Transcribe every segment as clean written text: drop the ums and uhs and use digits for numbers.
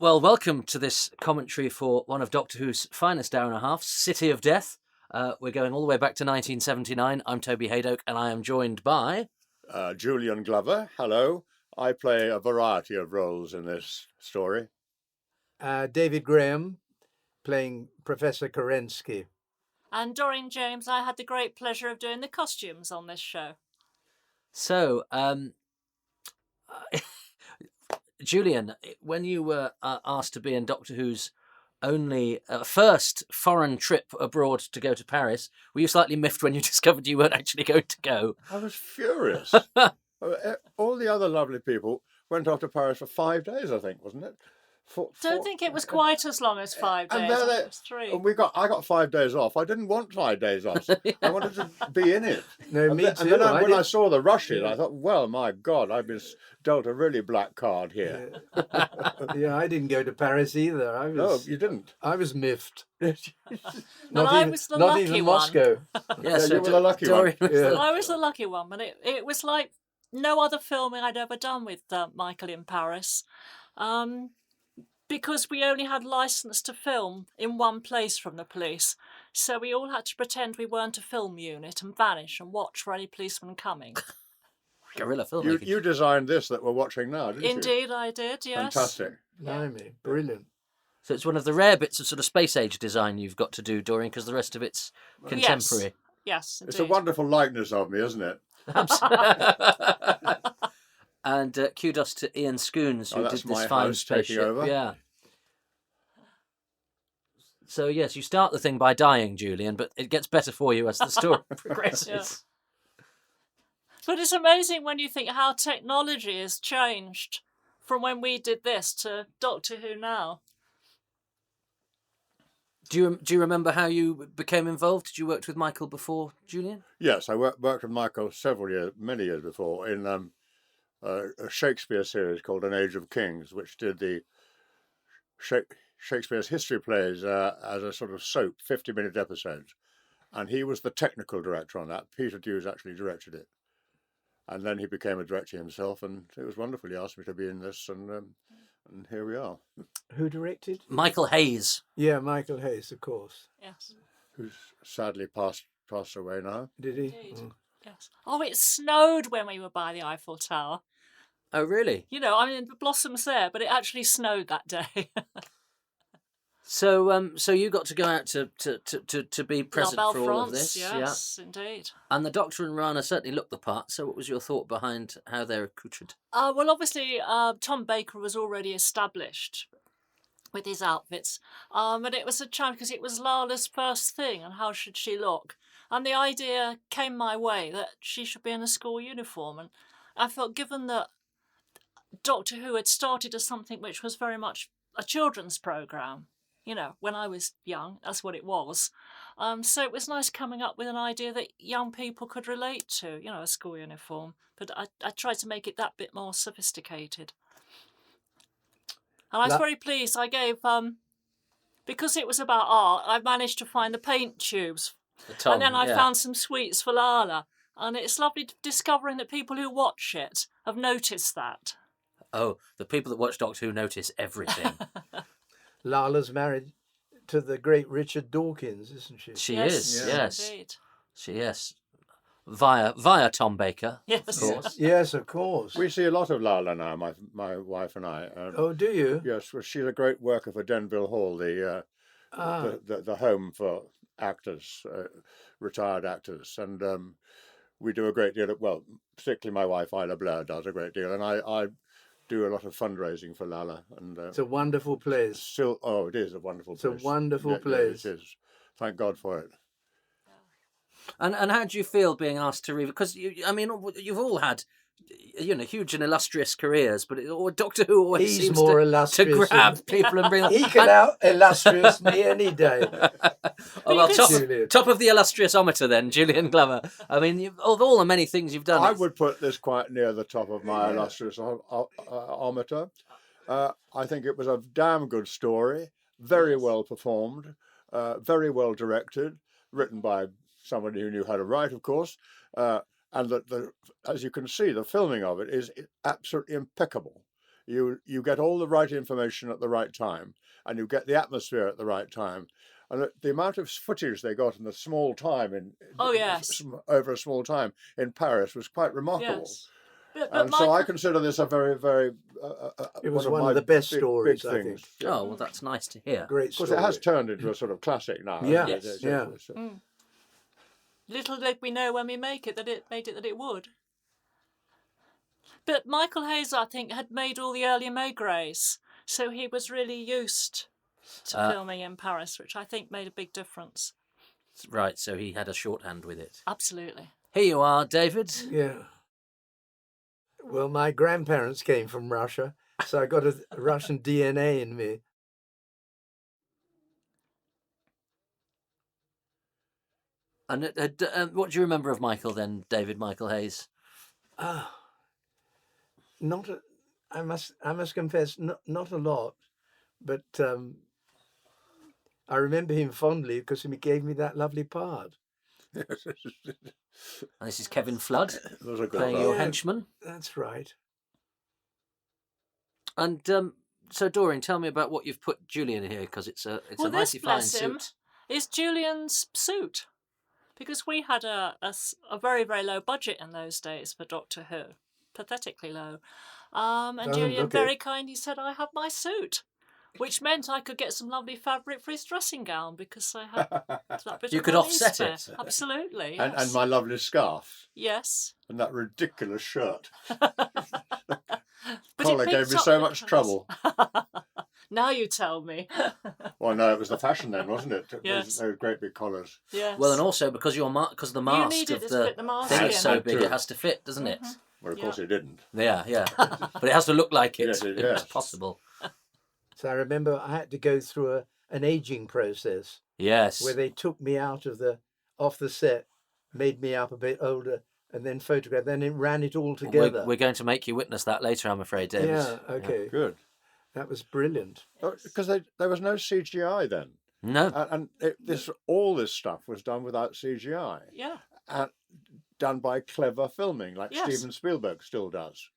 Well, welcome to this commentary for one of Doctor Who's finest hour and a half, City of Death. We're going all the way back to 1979. I'm Toby Hadoke, and I am joined by... Julian Glover, hello. I play a variety of roles in this story. David Graham, playing Professor Kerensky. And Doreen James, I had the great pleasure of doing the costumes on this show. So, Julian, when you were asked to be in Doctor Who's only first foreign trip abroad to go to Paris, were you slightly miffed when you discovered you weren't actually going to go? I was furious. All the other lovely people went off to Paris for 5 days, I think, wasn't it? Don't think it was quite as long as 5 days. And It was 3. I got 5 days off. I didn't want 5 days off. I wanted to be in it. No, me too. And then when I saw the rushes, I thought, well, my God, I've been dealt a really black card here. Yeah, I didn't go to Paris either. No, you didn't. I was miffed. I was the not lucky even one. Moscow. Yes, you were the lucky one. I was the lucky one, but it was like no other filming I'd ever done with Michael in Paris. Because we only had licence to film in one place from the police. So we all had to pretend we weren't a film unit and vanish and watch for any policeman coming. Guerrilla filmmaking. You designed this that we're watching now, didn't you? Indeed, I did, yes. Fantastic. Blimey, brilliant. So it's one of the rare bits of sort of space age design you've got to do, Doreen, because the rest of it's contemporary. Yes, indeed. It's a wonderful likeness of me, isn't it? And kudos to Ian Scoons, who did that's this my fine house taking spaceship. over. Yeah. So yes, you start the thing by dying, Julian, but it gets better for you as the story progresses. Yeah. But it's amazing when you think how technology has changed from when we did this to Doctor Who now. Do you remember how you became involved? Did you work with Michael before, Julian? Yes, I worked with Michael many years before, in a Shakespeare series called An Age of Kings, which did the Shakespeare's history plays as a sort of soap, 50-minute episodes. And he was the technical director on that. Peter Dews actually directed it. And then he became a director himself, and it was wonderful. He asked me to be in this, and here we are. Who directed? Michael Hayes. Yeah, Michael Hayes, of course. Yes. Who's sadly passed away now. Did he? Indeed. Yes. Oh, it snowed when we were by the Eiffel Tower. Oh, really? You know, I mean, the blossoms there, but it actually snowed that day. So, so you got to go out to be present La Belle for all of France, this, yes, indeed. And the Doctor and Rana certainly looked the part. So, what was your thought behind how they're accoutred? Well, obviously, Tom Baker was already established with his outfits, but it was a challenge because it was Lala's first thing, and how should she look? And the idea came my way that she should be in a school uniform, and I felt, given that Doctor Who had started as something which was very much a children's programme, you know, when I was young, that's what it was. So it was nice coming up with an idea that young people could relate to, you know, a school uniform. But I tried to make it that bit more sophisticated. And I was very pleased. I gave, because it was about art, I managed to find the paint tubes. And then I found some sweets for Lala. And it's lovely discovering that people who watch it have noticed that. Oh, the people that watch Doctor Who notice everything. Lala's married to the great Richard Dawkins, isn't she? She is, yes. Indeed. Yes. Via Tom Baker, yes. of course. Yes, of course. We see a lot of Lala now, my wife and I. Oh, do you? Yes, well, she's a great worker for Denville Hall, the home for actors, retired actors, and we do a great deal of, well, particularly my wife Isla Blair does a great deal, and I do a lot of fundraising for Lala, and it's a wonderful place. Still, it is a wonderful place. It's a wonderful place. Yeah, it is. Thank God for it. And how do you feel being asked to because you've all had, you know, huge and illustrious careers, but Doctor Who always He's seems more to illustrious grab people and bring them. He can out illustrious me any day. Oh, well, top of the illustrious-ometer then, Julian Glover. I mean, of all the many things you've done, I would put this quite near the top of my illustrious-ometer. I think it was a damn good story, very well performed, very well directed, written by somebody who knew how to write, of course, and as you can see, the filming of it is absolutely impeccable. you get all the right information at the right time, and you get the atmosphere at the right time. And the amount of footage they got in the small time Oh, yes. over a small time in Paris was quite remarkable. Yes. But And so I consider this a very, very It was one of the best stories, big I things. think. Yeah. Oh, well, that's nice to hear. Great Of course, story. it has turned into a sort of classic now. Yeah, Yes. yeah. little did we know when we made it that it would. But Michael Hayes, I think, had made all the earlier Maigres, so he was really used to filming in Paris, which I think made a big difference. Right, so he had a shorthand with it. Absolutely. Here you are, David. Yeah. Well, my grandparents came from Russia, so I got a Russian DNA in me. And what do you remember of Michael then, David Michael Hayes? I must confess, not a lot, but I remember him fondly because he gave me that lovely part. And this is Kevin Flood Those are good playing parts. your Yeah. henchman. That's right. And so, Doreen, tell me about what you've put Julian here, because it's a Well, this, mighty fine bless him, suit. is Julian's suit. Because we had a very, very low budget in those days for Doctor Who. Pathetically low. And Doesn't Julian look very it. kindly said, I have my suit. Which meant I could get some lovely fabric for his dressing gown because I had that bit You of could money offset spare. it. Absolutely. And Yes. my lovely scarf Yes. and that ridiculous shirt. But Collar it gave picked me up so the much colours. trouble. Now you tell me. Well, no, it was the fashion then, wasn't it? Yes. Those great big collars. Yes. Well, and also because because the mask needed of it to the fit the mask thing in. is so Had big, to. it has to fit, doesn't it? Well, of Yeah. course it didn't. Yeah, yeah. But it has to look like it. Yes, it- It was yes. possible. So I remember I had to go through an aging process Yes. where they took me off the set, made me up a bit older, and then photographed. Then it ran it all together. We're going to make you witness that later, I'm afraid, David. Yeah. Okay. Good. That was brilliant. Because there was no CGI then. No. And all this stuff was done without CGI. Yeah. And done by clever filming, like Yes. Steven Spielberg still does.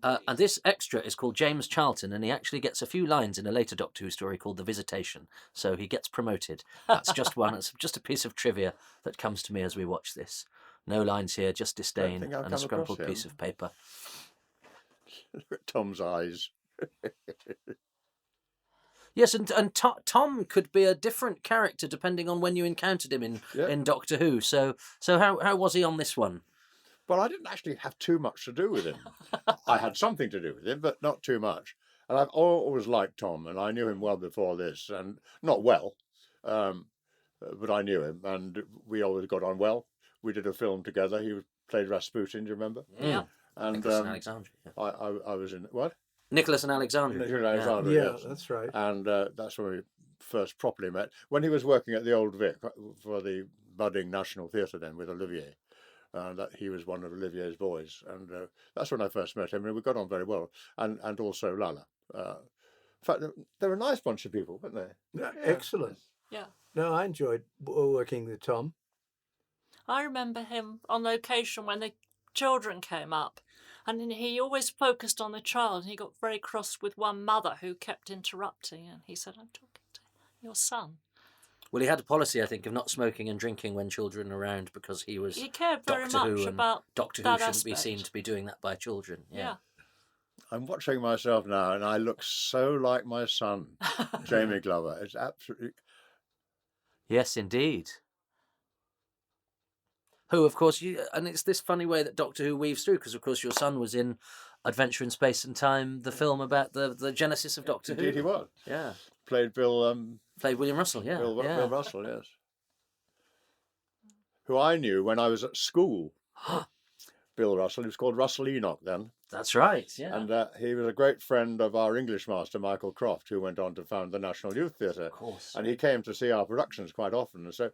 And this extra is called James Charlton, and he actually gets a few lines in a later Doctor Who story called The Visitation. So he gets promoted. That's just one. It's just a piece of trivia that comes to me as we watch this. No lines here, just disdain think I've and a come across scrumpled piece him. of paper. Look at Tom's eyes. Yes, and Tom could be a different character depending on when you encountered him in Doctor Who. So how was he on this one? Well, I didn't actually have too much to do with him. I had something to do with him, but not too much. And I've always liked Tom, and I knew him well before this, and not well, but I knew him, and we always got on well. We did a film together. He played Rasputin, do you remember? Yeah. And Nicholas and Alexandria. Yeah. I was in what? Nicholas and Alexandria. Nicholas and Alexandria, Yeah, yes. that's right. And that's when we first properly met. When he was working at the Old Vic for the budding National Theatre then with Olivier. That he was one of Olivier's boys, and that's when I first met him, and we got on very well. And also Lala. In fact, they were a nice bunch of people, weren't they? Yeah, excellent. Yeah. No, I enjoyed working with Tom. I remember him on location when the children came up, and then he always focused on the child. He got very cross with one mother who kept interrupting, and he said, I'm talking to your son. Well, he had a policy, I think, of not smoking and drinking when children were around because he was He cared very Doctor much Who, and about Doctor Who that shouldn't be aspect. seen to be doing that by children. Yeah. I'm watching myself now, and I look so like my son, Jamie Glover. It's absolutely... Yes, indeed. Who, of course, and it's this funny way that Doctor Who weaves through, because, of course, your son was in Adventure in Space and Time, the film about the genesis of Doctor Who. Indeed he was. Yeah. Played Bill... Played William Russell, yeah. Bill yeah. Russell, yes. Who I knew when I was at school. Bill Russell. He was called Russell Enoch then. That's right, yeah. And he was a great friend of our English master, Michael Croft, who went on to found the National Youth Theatre. Of course. And he came to see our productions quite often. And so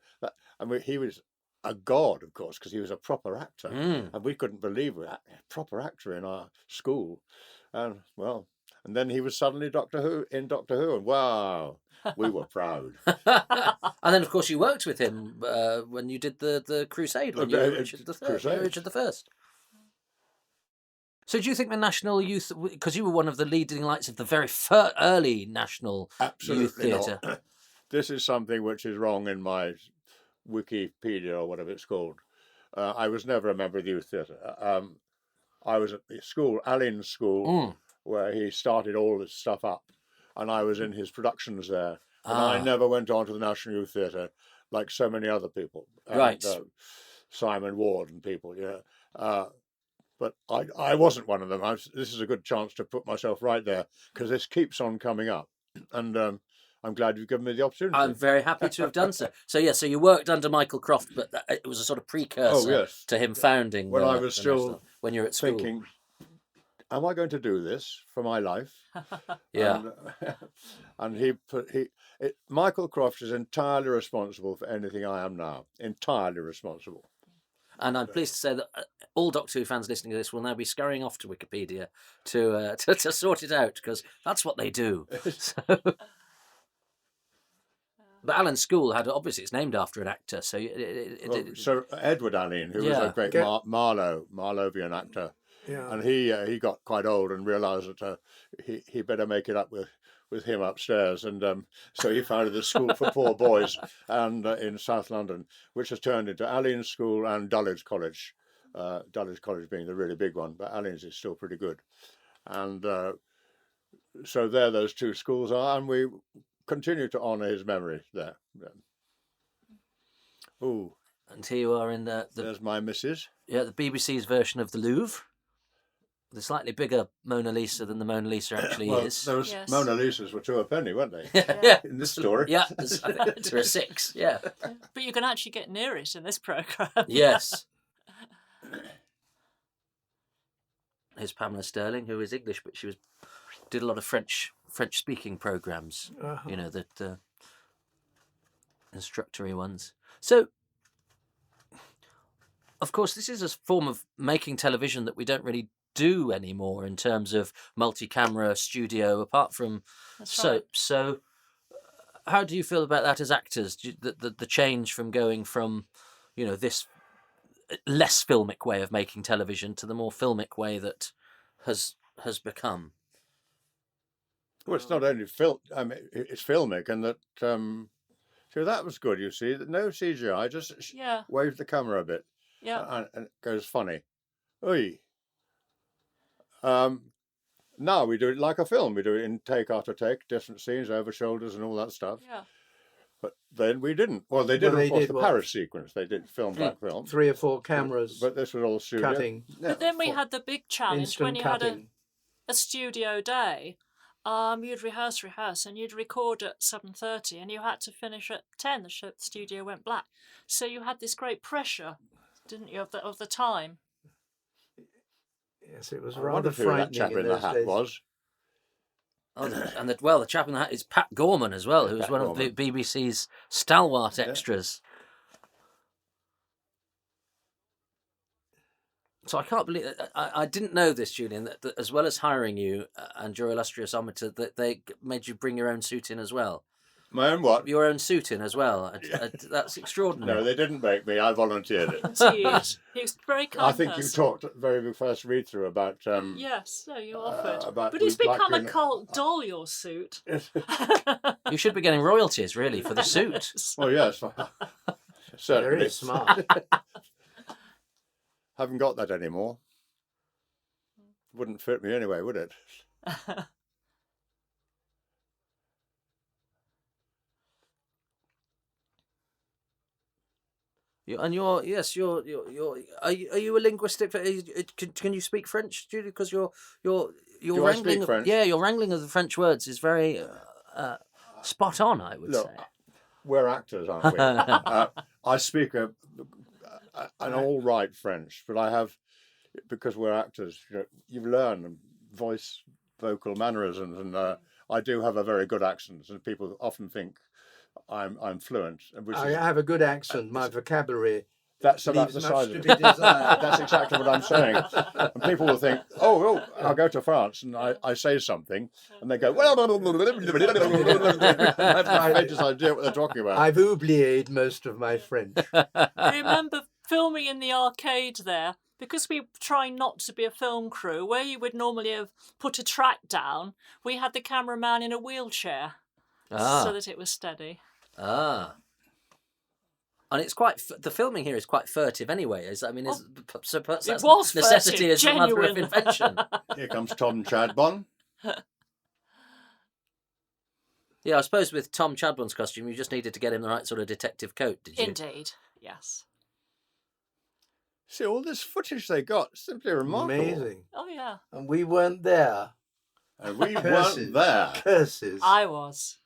he was a god, of course, because he was a proper actor. Mm. And we couldn't believe it. A proper actor in our school. And, well... And then he was suddenly Doctor Who, and wow, we were proud. And then, of course, you worked with him when you did the Crusade, when you were Richard the Third, Crusade. Richard the First. So do you think the National Youth, because you were one of the leading lights of the very early National Youth Absolutely Theatre. not. This is something which is wrong in my Wikipedia or whatever it's called. I was never a member of the youth theatre. I was at the school, Alin's school, where he started all this stuff up, and I was in his productions there. And I never went on to the National Youth Theatre like so many other people. Right. Simon Ward and people, but I wasn't one of them. This is a good chance to put myself right there, because this keeps on coming up. And I'm glad you've given me the opportunity. I'm very happy to have done so. So you worked under Michael Croft, but it was a sort of precursor to him founding. When I was still when you're at school, thinking, am I going to do this for my life? Yeah. And Michael Croft is entirely responsible for anything I am now. Entirely responsible. And I'm pleased to say that all Doctor Who fans listening to this will now be scurrying off to Wikipedia to sort it out, because that's what they do. But Alan's school obviously it's named after an actor, so Sir Edward Allen, who was a great Marlovian actor, and he got quite old and realised that he better make it up with him upstairs, and so he founded the school for poor boys and in South London, which has turned into Allen's School and Dulwich College. Dulwich College being the really big one, but Allen's is still pretty good, and so there those two schools are, and we continue to honour his memory there. Ooh. And here you are in there's my missus. Yeah, the BBC's version of the Louvre. The slightly bigger Mona Lisa than the Mona Lisa actually is. Those Mona Lisas were 2 a penny, weren't they? Yeah. In this story. Yeah, I think there are 6. Yeah. But you can actually get near it in this programme. Yes. Here's Pamela Sterling, who is English, but she did a lot of French-speaking programmes. That instructory ones. So, of course, this is a form of making television that we don't really do anymore in terms of multi-camera studio, apart from soaps. So, how do you feel about that as actors? The change from going from, this less filmic way of making television to the more filmic way that has become. Well, it's not only film. I mean, it's filmic, and that. So that was good. You see, no CGI, just wave the camera a bit. Yeah. And it goes funny. Oy. Now we do it like a film. We do it in take after take, different scenes, over shoulders, and all that stuff. Yeah. But then we didn't. Well, they did, of course, the Paris sequence. They did film black film. 3 or 4 cameras. But this was all studio. Cutting. Yeah. But then we had the big challenge Instant when you cutting. had a studio day. You'd rehearse, and you'd record at 7:30, and you had to finish at 10. The studio went black, so you had this great pressure, didn't you, of the time? Yes, it was I rather wonder who frightening. that chap in the those hat days. was. Oh, the chap in the hat is Pat Gorman as well, who was one of the BBC's stalwart extras. So I can't believe I didn't know this, Julian. That as well as hiring you and your illustrious ometer, that they made you bring your own suit in as well. My own what? Your own suit in as well. That's extraordinary. No, they didn't make me. I volunteered it. He was very kind. I think you talked at the very first read through about. Yes, no, you offered. About But it's become a black cult doll, your suit. You should be getting royalties, really, for the suit. Well, yes, certainly. Very smart. Haven't got that anymore. Wouldn't fit me anyway, would it? Are you a linguistic? Can you speak French, Julie? Because your wrangling, your wrangling of the French words is very spot on. I would say. We're actors, aren't we? I speak an all right French, but I have, because we're actors. You learn voice, vocal mannerisms, and I do have a very good accent, and people often think I'm fluent. I have a good accent. My vocabulary. That's about the size of it. That's exactly what I'm saying. And people will think, oh, I'll go to France and I say something, and they go, well, I have no faintest idea what they're talking about. I've oublied most of my French. I remember filming in the arcade there, because we try not to be a film crew, where you would normally have put a track down, we had the cameraman in a wheelchair so that it was steady. Ah. And it's quite the filming here is quite furtive anyway. Is necessity furtive, is the mother of invention. Here comes Tom Chadbon. Yeah, I suppose with Tom Chadbon's costume, you just needed to get him the right sort of detective coat, did you? Indeed, yes. See, all this footage they got, simply remarkable. Amazing. Oh, yeah. And we weren't there. And we Curses. weren't there. Curses. I was.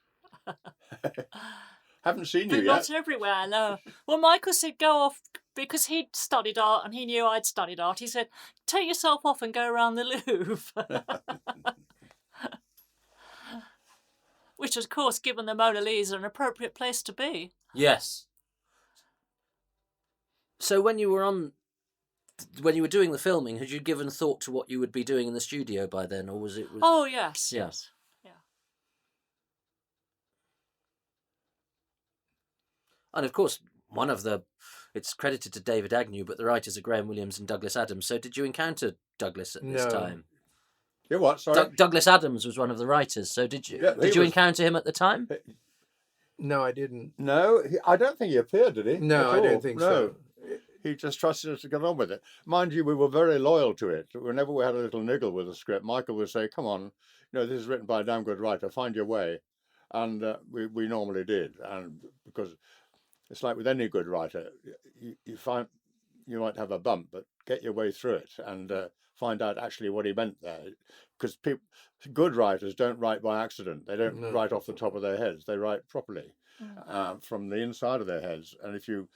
Haven't seen But you not yet. everywhere, no. Well, Michael said go off, because he'd studied art and he knew I'd studied art. He said, take yourself off and go around the Louvre. Which, of course, given the Mona Lisa, an appropriate place to be. Yes. So when you were doing the filming, had you given thought to what you would be doing in the studio by then, or was it? Oh yes, Yeah. yes, yeah. And of course, it's credited to David Agnew, but the writers are Graham Williams and Douglas Adams. So did you encounter Douglas at this time? You what? Sorry. Douglas Adams was one of the writers. So did you? Yeah, did you encounter him at the time? No, I didn't. No, I don't think he appeared, did he? No, At I don't all? think No. so. He just trusted us to get on with it. Mind you, we were very loyal to it. Whenever we had a little niggle with the script, Michael would say, come on, this is written by a damn good writer, find your way. And we normally did. And because it's like with any good writer, you find you might have a bump, but get your way through it and find out actually what he meant there. Because good writers don't write by accident. They don't write off the top of their heads. They write properly from the inside of their heads. And if you,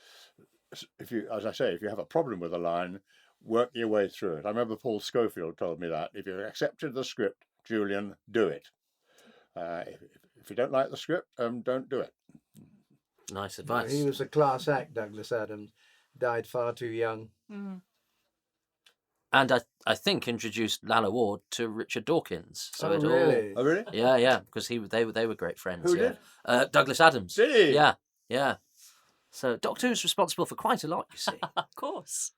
as I say, if you have a problem with a line, work your way through it. I remember Paul Schofield told me that. If you accepted the script, Julian, do it. If you don't like the script, don't do it. Nice advice. He was a class act, Douglas Adams. Died far too young. Mm. And I think introduced Lalla Ward to Richard Dawkins. So it really? Oh, really? Yeah, because they were great friends. Who yeah. did? Douglas Adams. Did he? Yeah. So Doctor Who's responsible for quite a lot, you see. Of course.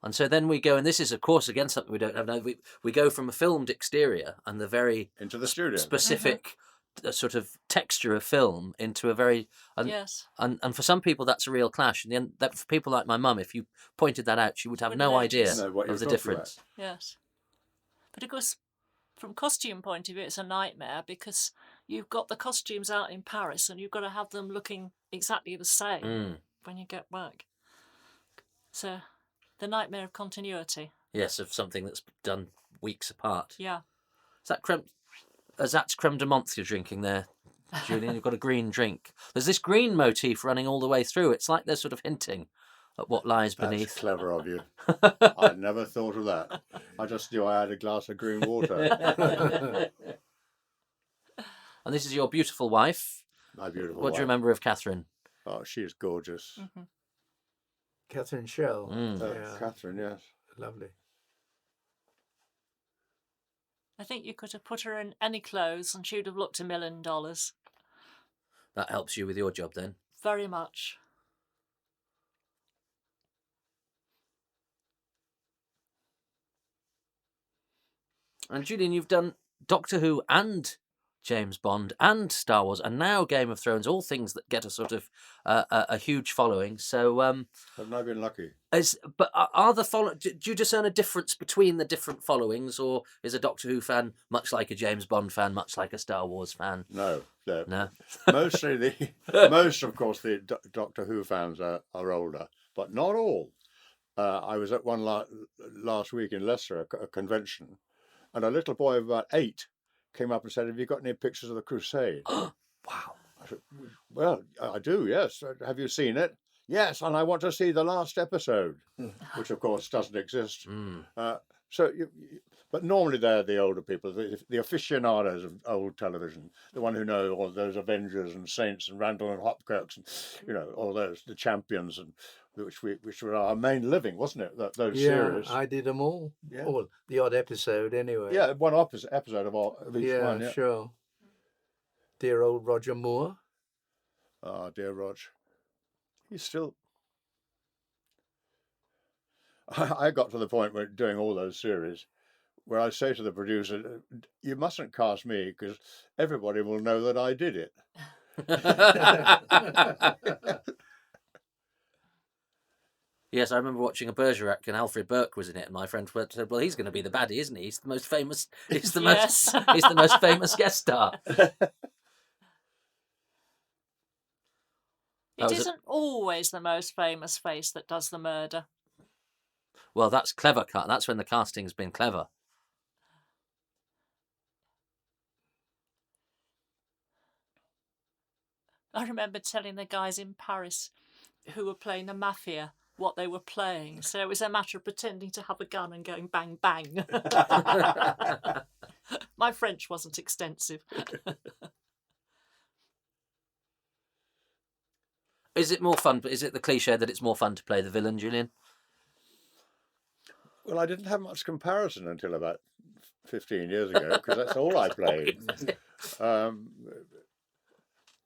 And so then we go, and this is, of course, again, something we don't have now. We go from a filmed exterior and the very Into the studio. specific sort of texture of film into a very... Yes. And for some people, that's a real clash. And that for people like my mum, if you pointed that out, she would have Wouldn't no idea notice. No, what of the you're talking difference. Yes. But of course, from costume point of view, it's a nightmare because you've got the costumes out in Paris and you've got to have them looking exactly the same when you get back. So, the nightmare of continuity. Yes, of something that's done weeks apart. Yeah. Is that that's creme de menthe you're drinking there, Julian? You've got a green drink. There's this green motif running all the way through. It's like they're sort of hinting at what lies That's beneath. clever of you. I never thought of that. I just knew I had a glass of green water. And this is your beautiful wife. My beautiful What do you wife. remember of Catherine? Oh, she is gorgeous. Mm-hmm. Catherine Schell. Yeah. Catherine, yes. Lovely. I think you could have put her in any clothes and she would have looked $1 million. That helps you with your job then. Very much. And Julian, you've done Doctor Who and James Bond and Star Wars and now Game of Thrones, all things that get a sort of a huge following. So Haven't I been lucky? are the do you discern a difference between the different followings, or is a Doctor Who fan much like a James Bond fan, much like a Star Wars fan? No. No. Most, of course, the Doctor Who fans are older, but not all. I was at one last week in Leicester, a convention, and a little boy of about 8 came up and said, "Have you got any pictures of the Crusade?" Wow. I said, "Well, I do, yes. Have you seen it?" "Yes, and I want to see the last episode," which of course doesn't exist. But normally they're the older people, the aficionados of old television, the one who know all those Avengers and Saints and Randall and Hopkirks, and all those, the champions, and which were our main living, wasn't it? Those series. I did them all. Yeah. All the odd episode, anyway. Yeah, one episode of each one. Yeah, sure. Dear old Roger Moore. Oh, dear Rog. He's still I got to the point where doing all those series where I say to the producer, you mustn't cast me because everybody will know that I did it. Yes, I remember watching a Bergerac and Alfred Burke was in it, and my friend said, "Well, he's going to be the baddie, isn't he? He's the most famous. He's the Yes. he's the most famous guest star." It isn't always the most famous face that does the murder. Well, that's clever. That's when the casting's been clever. I remember telling the guys in Paris who were playing the mafia what they were playing. So it was a matter of pretending to have a gun and going bang, bang. My French wasn't extensive. Is it more fun? Is it the cliche that it's more fun to play the villain, Julian? Well, I didn't have much comparison until about 15 years ago because that's all I played.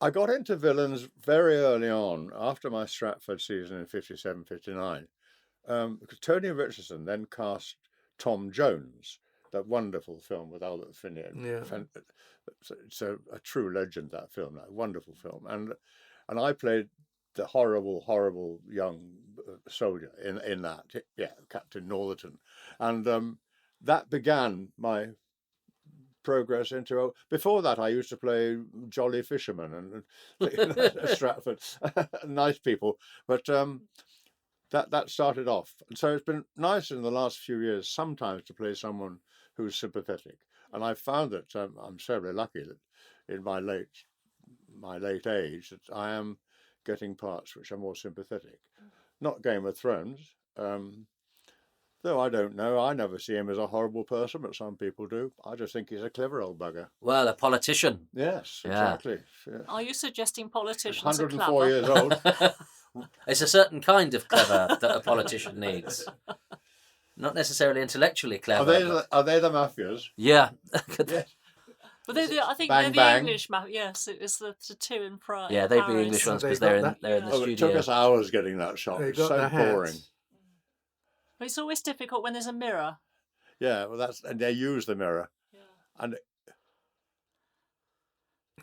I got into villains very early on after my Stratford season in 57, 59, because Tony Richardson then cast Tom Jones, that wonderful film with Albert Finney. Yeah. It's a true legend, that film, that wonderful film. And I played the horrible young soldier in that, Captain Northerton. And that began my progress into. Before that, I used to play jolly fishermen and Stratford, nice people. But that started off, and so it's been nice in the last few years sometimes to play someone who's sympathetic. And I found that I'm so very lucky that in my late age that I am getting parts which are more sympathetic. Not Game of Thrones. Though I don't know, I never see him as a horrible person, but some people do. I just think he's a clever old bugger. Well, a politician. Yes, Yeah. exactly. Yeah. Are you suggesting politicians 104 are clever? years old. It's a certain kind of clever that a politician needs. Not necessarily intellectually clever. Are they the mafias? Yeah. Yes. But I think Bang, they're the bang. English mafia. Yes, it was the two in Prague. Yeah, they'd be Paris. English ones They because got they're in that. the Oh, it took studio. us hours getting that shot. They It's got so the hats. boring. It's always difficult when there's a mirror. Yeah, well, and they use the mirror. Yeah. And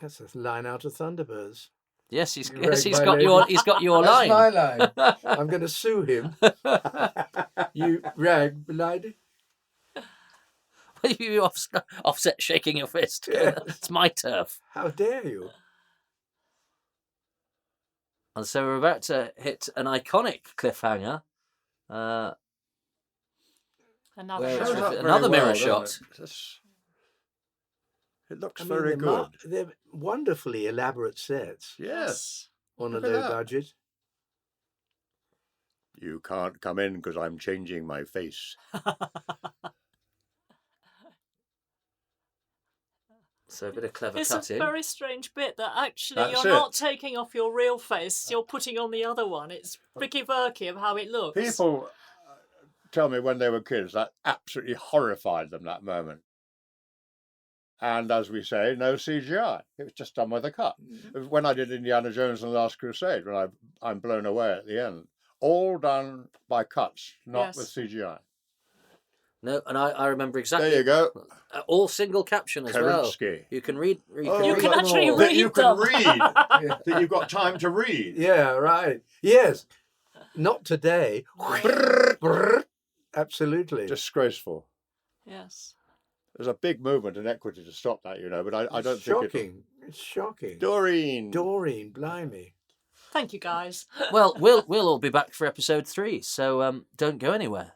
That's a line out of Thunderbirds. Yes, he's You rang my got lady. he's got your That's line. my line. I'm going to sue him. You rag lady. You offset shaking your fist. Yes. It's my turf. How dare you? And so we're about to hit an iconic cliffhanger. Another Where shows it's up mirror. very another mirror doesn't shot. It looks I mean, very good. They're wonderfully elaborate sets Yes. on a Look at low that. budget. You can't come in because I'm changing my face. So a bit of clever It's a cutting. very strange bit that actually That's you're it. not taking off your real face, you're putting on the other one. It's Vicky Verky of how it looks. People tell me when they were kids that absolutely horrified them, that moment. And as we say, no CGI. It was just done with a cut. When I did Indiana Jones and the Last Crusade, when I'm blown away at the end, all done by cuts, not Yes. with CGI. No, and I remember exactly. There you go. All single caption as well. Kerensky. You can read. Oh, You can look, actually that read you can them. read. Yeah. That you've got time to read. Yeah, right. Yes. Not today. Brrr. Absolutely. Disgraceful. Yes. There's a big movement in equity to stop that, but I don't think shocking. It's shocking. Doreen. Doreen, blimey. Thank you, guys. Well, we'll all be back for episode 3, so don't go anywhere.